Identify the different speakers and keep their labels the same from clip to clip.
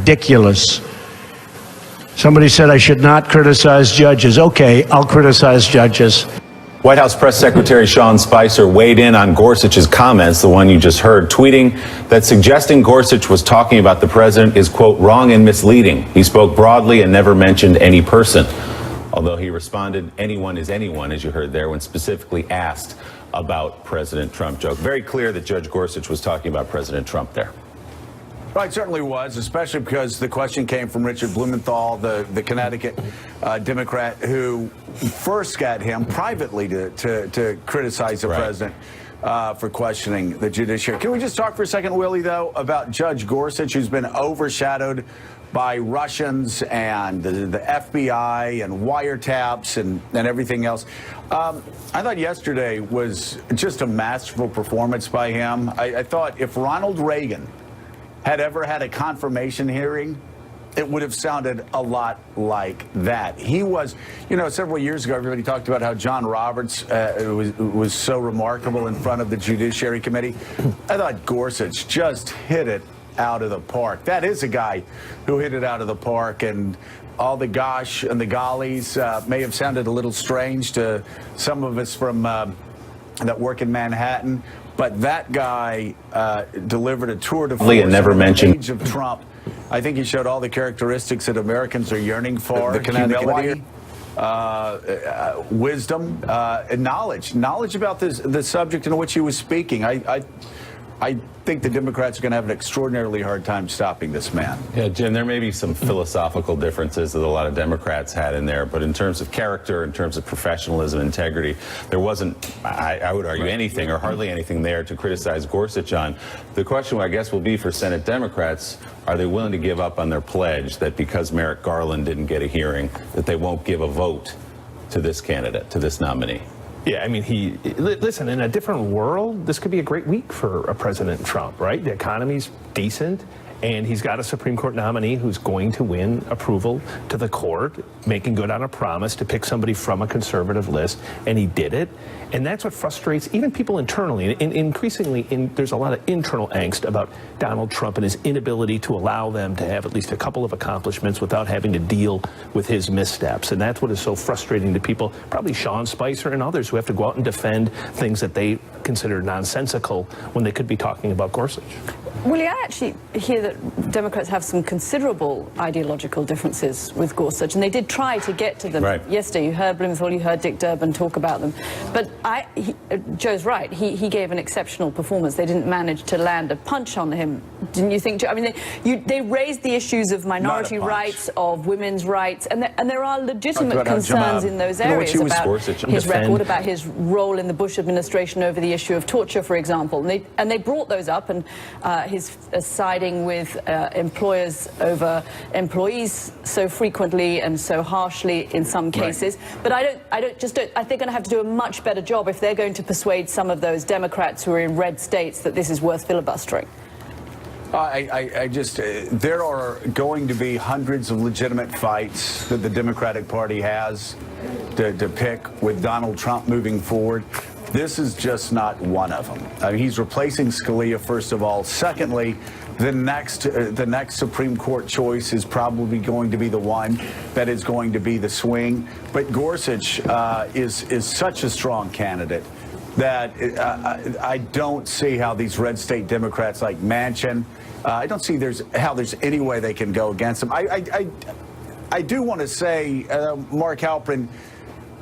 Speaker 1: ridiculous. Somebody said I should not criticize judges. Okay, I'll criticize judges.
Speaker 2: White House Press Secretary Sean Spicer weighed in on Gorsuch's comments, the one you just heard, tweeting that suggesting Gorsuch was talking about the president is, quote, wrong and misleading. He spoke broadly and never mentioned any person, although he responded, anyone is anyone, as you heard there, when specifically asked about President Trump. Joke. Very clear that Judge Gorsuch was talking about President Trump there.
Speaker 3: Right, certainly was, especially because the question came from Richard Blumenthal, the Connecticut Democrat, who first got him privately to criticize the president for questioning the judiciary. Can we just talk for a second, Willie, though, about Judge Gorsuch, who's been overshadowed by Russians and the FBI and wiretaps and everything else. I thought yesterday was just a masterful performance by him. I thought if Ronald Reagan had ever had a confirmation hearing, it would have sounded a lot like that. He was, you know, several years ago, everybody talked about how John Roberts was so remarkable in front of the Judiciary Committee. I thought Gorsuch just hit it out of the park. That is a guy who hit it out of the park, and all the gosh and the gollies may have sounded a little strange to some of us from that work in Manhattan. But that guy delivered a tour de force
Speaker 2: and never mentioned
Speaker 3: age of Trump. I think he showed all the characteristics that Americans are yearning for: the humility, wisdom, and knowledge about the subject in which he was speaking. I think the Democrats are going to have an extraordinarily hard time stopping this man.
Speaker 2: Yeah, Jim, there may be some philosophical differences that a lot of Democrats had in there, but in terms of character, in terms of professionalism, integrity, there wasn't, I would argue, anything or hardly anything there to criticize Gorsuch on. The question, I guess, will be for Senate Democrats, are they willing to give up on their pledge that because Merrick Garland didn't get a hearing, that they won't give a vote to this candidate, to this nominee?
Speaker 4: Yeah, I mean, listen, in a different world, this could be a great week for President Trump, right? The economy's decent, and he's got a Supreme Court nominee who's going to win approval to the court, making good on a promise to pick somebody from a conservative list, and he did it. And that's what frustrates even people internally. And increasingly, there's a lot of internal angst about Donald Trump and his inability to allow them to have at least a couple of accomplishments without having to deal with his missteps. And that's what is so frustrating to people, probably Sean Spicer and others who have to go out and defend things that they consider nonsensical when they could be talking about Gorsuch.
Speaker 5: Willie, I actually hear that Democrats have some considerable ideological differences with Gorsuch, and they did try to get to them yesterday. You heard Blumenthal, you heard Dick Durbin talk about them. But Joe's right. He gave an exceptional performance. They didn't manage to land a punch on him, didn't you think, Joe? I mean, they raised the issues of minority rights, of women's rights, and there are legitimate concerns in those areas about his record, about his role in the Bush administration over the issue of torture, for example. And they brought those up, and his siding with employers over employees so frequently and so harshly in some cases. But I think they're going to have to do a much better job if they're going to persuade some of those Democrats who are in red states that this is worth filibustering.
Speaker 3: There are going to be hundreds of legitimate fights that the Democratic Party has to pick with Donald Trump moving forward. This is just not one of them. I mean, he's replacing Scalia, first of all. Secondly, the next Supreme Court choice is probably going to be the one that is going to be the swing. But Gorsuch is such a strong candidate that I don't see how these red state Democrats like Manchin, I don't see how there's any way they can go against him. I do want to say, Mark Halperin,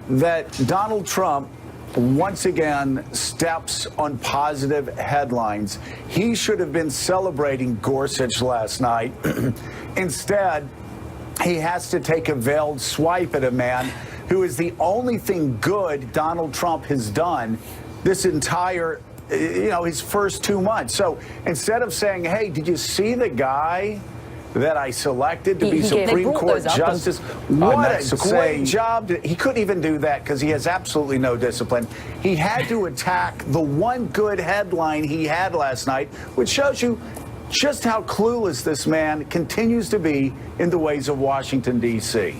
Speaker 3: that Donald Trump once again steps on positive headlines. He should have been celebrating Gorsuch last night. Instead, he has to take a veiled swipe at a man who is the only thing good Donald Trump has done this entire, his first 2 months. So instead of saying, hey, did you see the guy that I selected to be Supreme Court Justice? What a great job. He couldn't even do that because he has absolutely no discipline. He had to attack the one good headline he had last night, which shows you just how clueless this man continues to be in the ways of Washington, D.C.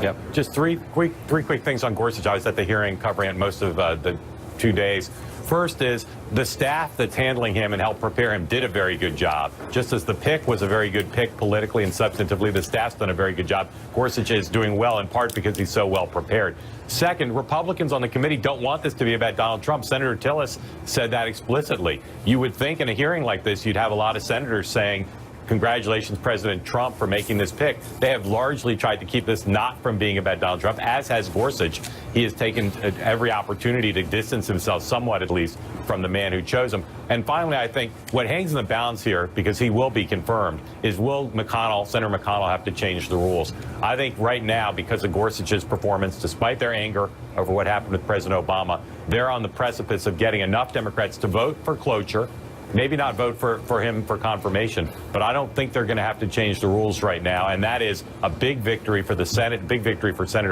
Speaker 6: Yep. Just three quick things on Gorsuch. I was at the hearing covering it most of the 2 days. First is the staff that's handling him and helped prepare him did a very good job. Just as the pick was a very good pick politically and substantively, the staff's done a very good job. Gorsuch is doing well in part because he's so well prepared. Second, Republicans on the committee don't want this to be about Donald Trump. Senator Tillis said that explicitly. You would think in a hearing like this, you'd have a lot of senators saying, congratulations, President Trump, for making this pick. They have largely tried to keep this not from being about Donald Trump, as has Gorsuch. He has taken every opportunity to distance himself, somewhat at least, from the man who chose him. And finally, I think what hangs in the balance here, because he will be confirmed, is will Senator McConnell have to change the rules? I think right now, because of Gorsuch's performance, despite their anger over what happened with President Obama, they're on the precipice of getting enough Democrats to vote for cloture. Maybe not vote for him for confirmation, but I don't think they're going to have to change the rules right now. And that is a big victory for the Senate, big victory for Senator